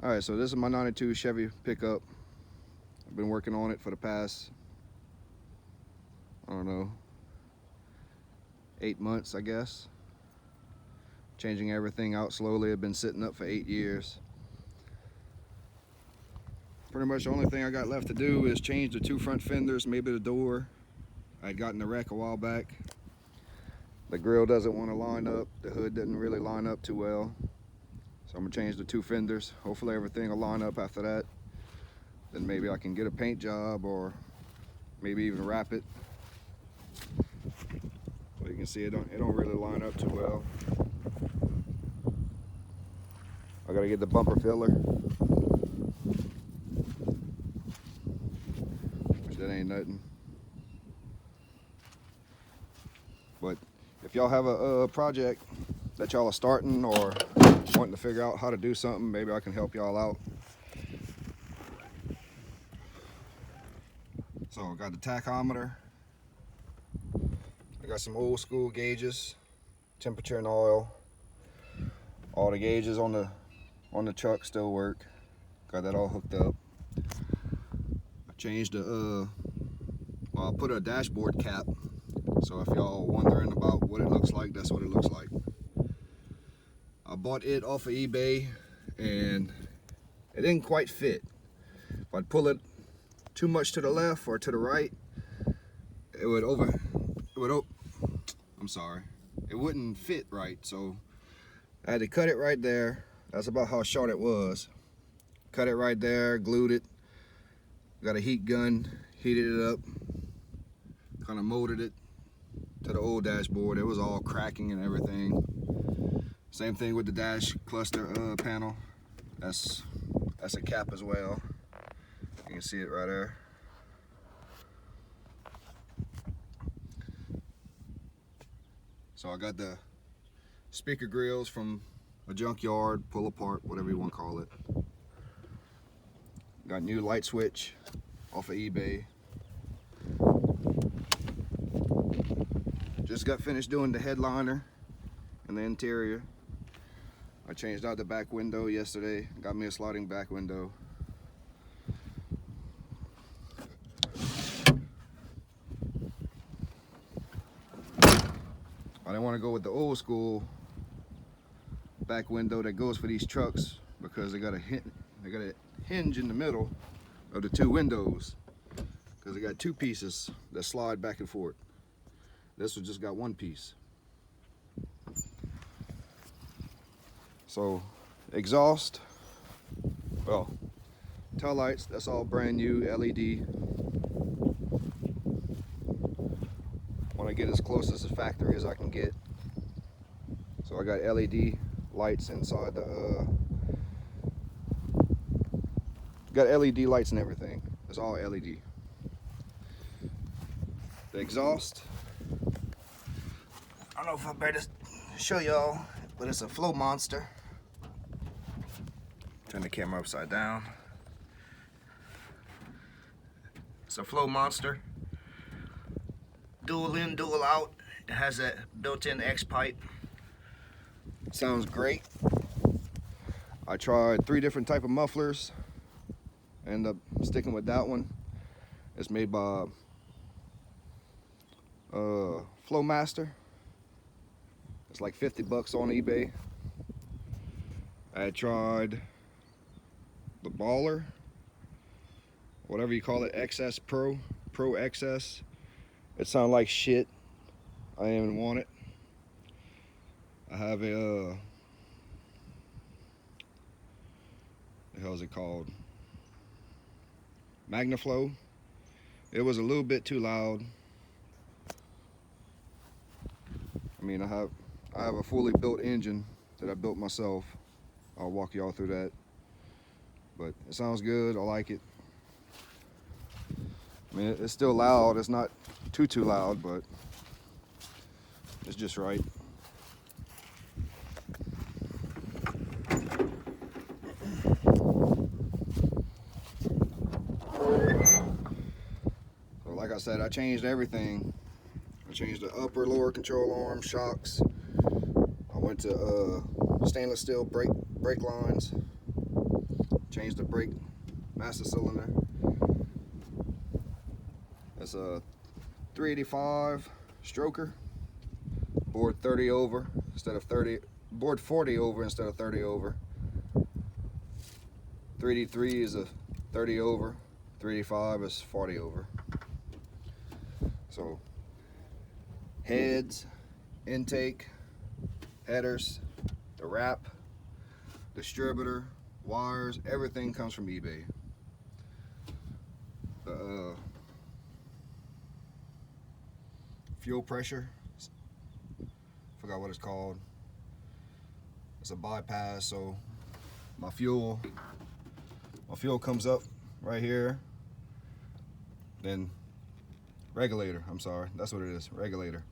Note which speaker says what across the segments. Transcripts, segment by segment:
Speaker 1: Alright, so this is my 92 Chevy pickup. I've been working on it for the past, I don't know, 8 months, I guess. Changing everything out slowly. I've been sitting up for 8 years. Pretty much the only thing I got left to do is change the 2 front fenders, maybe the door. I had gotten the wreck a while back. The grill doesn't want to line up. The hood didn't really line up too well. So I'm gonna change the 2 fenders. Hopefully everything will line up after that. Then maybe I can get a paint job or maybe even wrap it. But you can see it don't really line up too well. I gotta get the bumper filler, which that ain't nothing. But if y'all have a project that y'all are starting or wanting to figure out how to do something, maybe I can help y'all out. So I got the tachometer. I got some old school gauges, temperature and oil. All the gauges on the truck still work. Got that all hooked up. I changed the well, I put a dashboard cap. So if y'all wondering about what it looks like, that's what it looks like. I bought it off of eBay and it didn't quite fit. If I'd pull it too much to the left or to the right, it wouldn't fit right. So I had to cut it right there. That's about how short it was. Cut it right there, glued it. Got a heat gun, heated it up, kind of molded it to the old dashboard. It was all cracking and everything. Same thing with the dash cluster panel. That's a cap as well. You can see it right there. So I got the speaker grills from a junkyard, pull apart, whatever you want to call it. Got new light switch off of eBay. Just got finished doing the headliner and the interior. I changed out the back window yesterday. Got me a sliding back window. I didn't want to go with the old school back window that goes for these trucks because they got a hinge in the middle of the 2 windows because they got 2 pieces that slide back and forth. This one just got 1 piece. So exhaust, well, tail lights, that's all brand new LED. Want to get as close as the factory as I can get. So I got LED lights inside the got LED lights and everything. It's all LED. The exhaust, I don't know if I better show y'all, but it's a Flow Monster. Turn the camera upside down. It's a Flow Monster. Dual in, dual out. It has that built-in X pipe. Sounds great. I tried 3 different type of mufflers. Ended up sticking with that one. It's made by Flowmaster. It's like 50 bucks on eBay. I tried the Baller, whatever you call it, XS Pro XS. It sounded like shit. I didn't even want it. I have a the hell is it called? Magnaflow. It was a little bit too loud. I mean, I have a fully built engine that I built myself. I'll walk y'all through that. But it sounds good. I like it. I mean, it's still loud. It's not too loud, but it's just right. So like I said, I changed everything. I changed the upper lower control arm, shocks. I went to stainless steel brake lines. Changed the brake master cylinder. That's a 385 stroker. Board 30 over instead of 30. Board 40 over instead of 30 over. 383 is a 30 over. 385 is 40 over. So heads, intake, headers, the wrap, distributor, wires, everything comes from eBay. Fuel pressure, forgot what it's called. It's a bypass, so my fuel comes up right here. Then regulator, I'm sorry, that's what it is, regulator.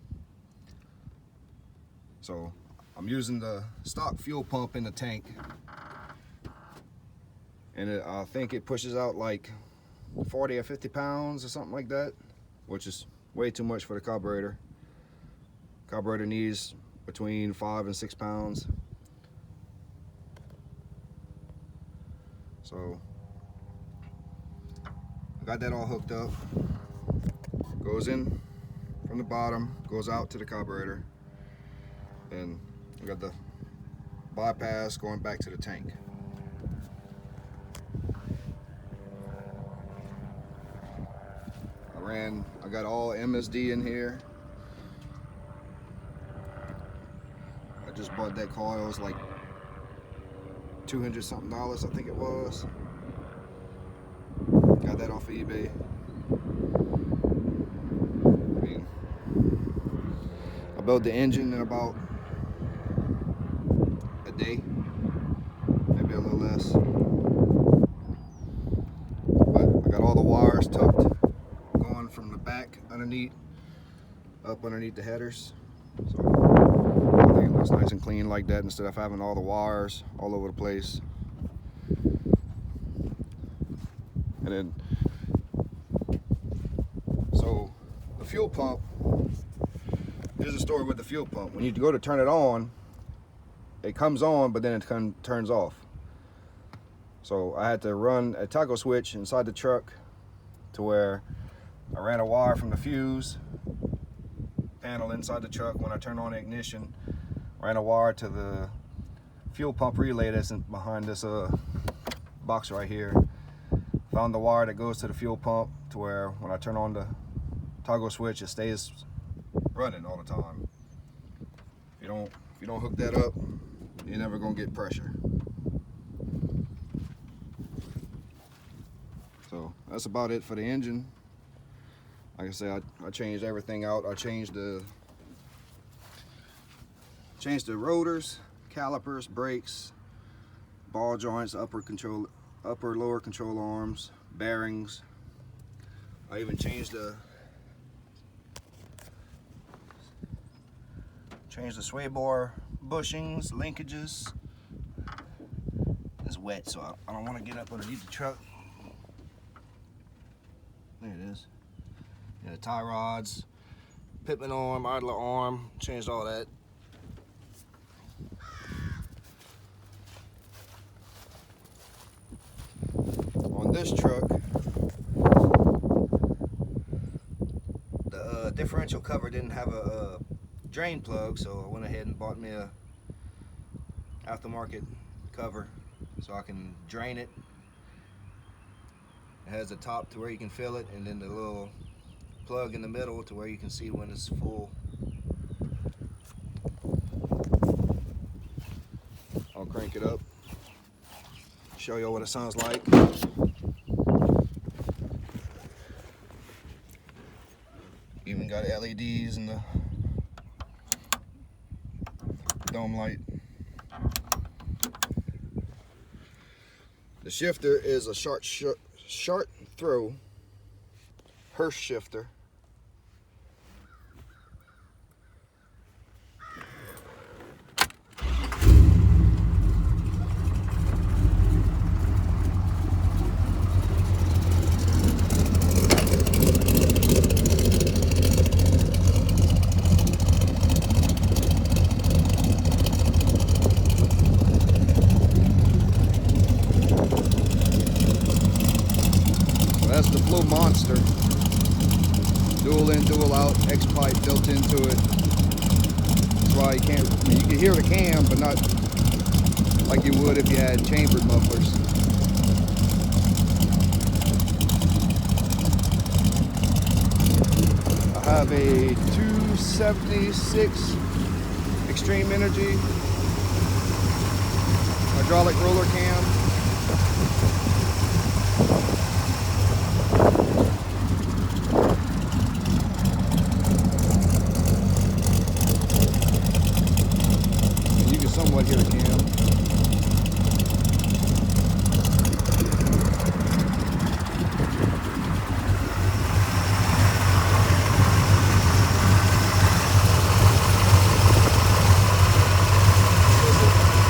Speaker 1: So I'm using the stock fuel pump in the tank, and I think it pushes out like 40 or 50 pounds or something like that, which is way too much for the carburetor. Carburetor needs between 5 and 6 pounds. So I got that all hooked up. Goes in from the bottom, goes out to the carburetor, and I got the bypass going back to the tank. I got all MSD in here. I just bought that coil. It was like $200 something, I think it was. Got that off of eBay. I mean, I built the engine in about a day, maybe a little less. But I got all the wires tucked, going from the back underneath, up underneath the headers. So everything looks nice and clean like that instead of having all the wires all over the place. And then, so the fuel pump, here's the story with the fuel pump. When you go to turn it on, it comes on, but then it turns off. So I had to run a toggle switch inside the truck to where I ran a wire from the fuse panel inside the truck. When I turned on the ignition, ran a wire to the fuel pump relay that's behind this box right here. Found the wire that goes to the fuel pump to where when I turn on the toggle switch, it stays running all the time. If you don't hook that up, you're never gonna get pressure. So that's about it for the engine. Like I said, I changed everything out. I changed the rotors, calipers, brakes, ball joints, upper lower control arms, bearings. I even changed the sway bar bushings, linkages. It's wet, so I don't want to get up underneath the truck. There it is. Yeah, the tie rods, pitman arm, idler arm, changed all that. On this truck, the differential cover didn't have a drain plug, so I went ahead and bought me a aftermarket cover so I can drain it. It has a top to where you can fill it, and then the little plug in the middle to where you can see when it's full. I'll crank it up, show you what it sounds like. Even got LEDs in the dome light. The shifter is a short throw Hurst shifter. little monster. Dual in, dual out, X pipe built into it. That's why you can't, I mean, you can hear the cam, but not like you would if you had chambered mufflers. I have a 276 Extreme Energy hydraulic roller cam. And you can somewhat hear the cam.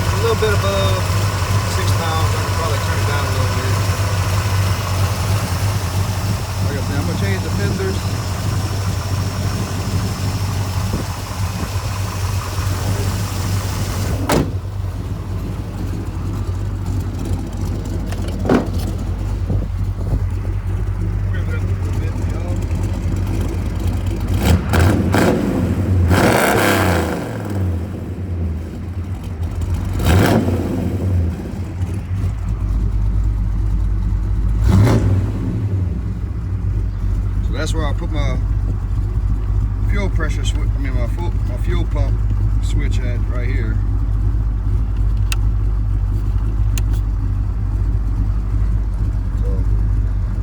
Speaker 1: A little bit above 6 pounds. I can probably turn it down a little bit. Like I said, I'm gonna change the fenders. That's where I put my fuel pressure switch. I mean my fuel pump switch at right here. So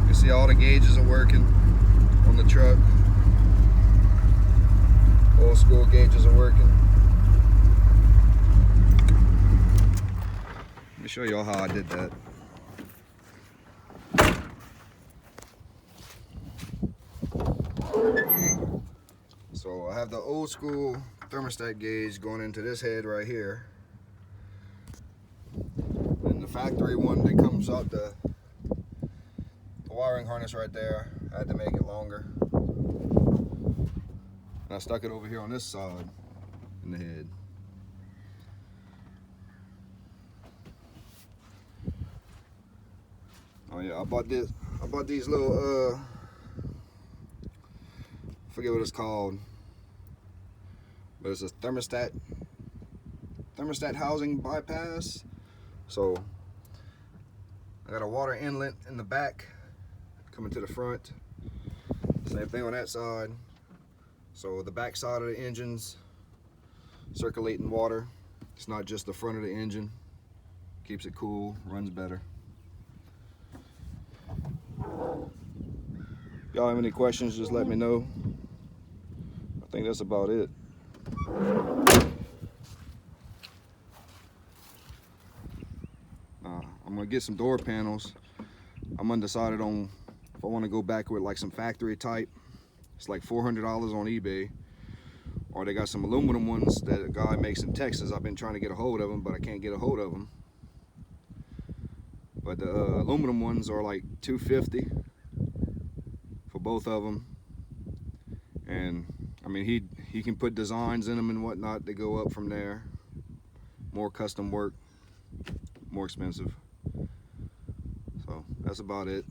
Speaker 1: you see all the gauges are working on the truck. Old school gauges are working. Let me show you all how I did that. So I have the old school thermostat gauge going into this head right here. And the factory one that comes out the wiring harness right there, I had to make it longer. And I stuck it over here on this side in the head. Oh yeah, I bought these little I forget what it's called, but it's a thermostat housing bypass. So I got a water inlet in the back coming to the front. Same thing on that side. So the back side of the engine's circulating water. It's not just the front of the engine. Keeps it cool, runs better. If y'all have any questions, just let me know. I think that's about it. I'm gonna get some door panels. I'm undecided on if I want to go back with like some factory type. It's like $400 on eBay, or they got some aluminum ones that a guy makes in Texas. I've been trying to get a hold of them, but I can't get a hold of them. But the aluminum ones are like $250 for both of them. And I mean, he can put designs in them and whatnot. They go up from there. More custom work, more expensive. So that's about it.